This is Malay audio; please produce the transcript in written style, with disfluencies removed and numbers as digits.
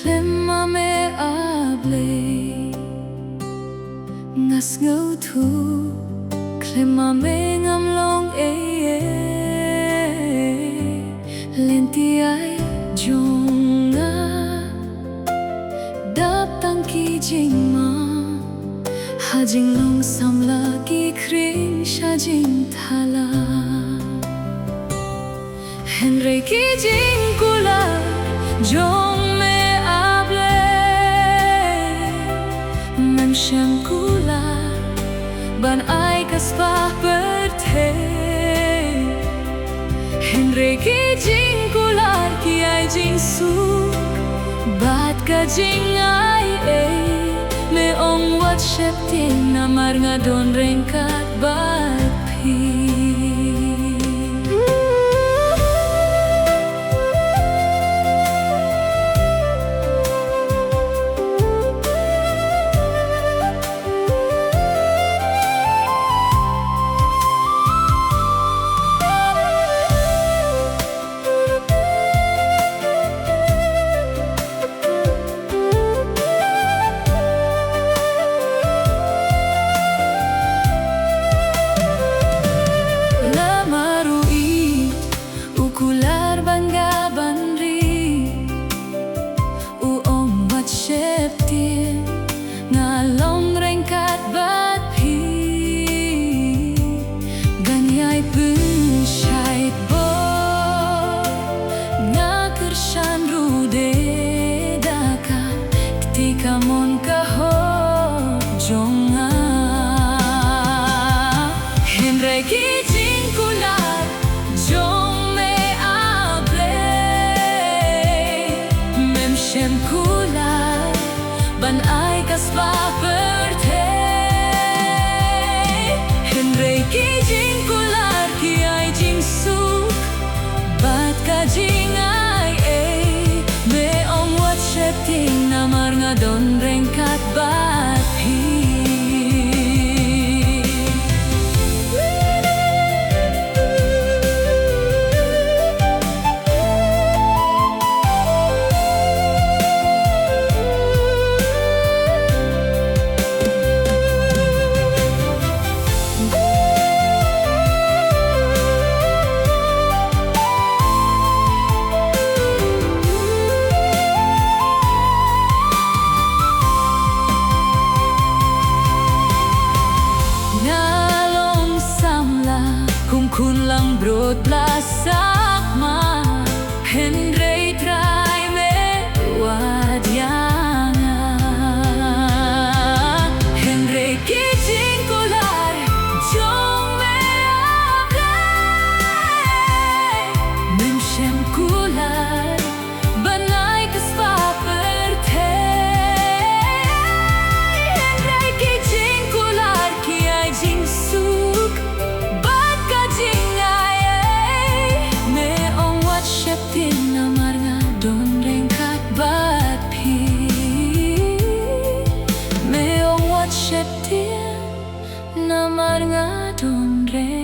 Klema me able ngas ngau thu Klema me ngam long lenti ai jonga dap tang ki jing ma ha jing long samla ki kring sha jing thala Henry ki jing kula jong me able mem shem kula ban ai kaspa berte Henry ki jing kula ki ai jing su bat ka jing ai me ong wat shep ting na mar nga don rengkat bat pi Ngalong rengkat bat pi ganyai pun syait bo ngakershan rude daka ketika mon kaho jonga Henry ki jing kular jong me able mem shem kular ban ai kaspa berte Henry ki jing kular ki ai jing su bat ka jing ai me ong wat shep ting na mar nga don rengkat bat pi kun lang brot blasak ma Henry try me wadianga Henry ki jing kular jong me able mem shem kular banai kaspa berte Henry ki jing kular ki ai jing suk Tin na mar nga don rengkat bat pi me ong wat shep tin na mar nga don rengkat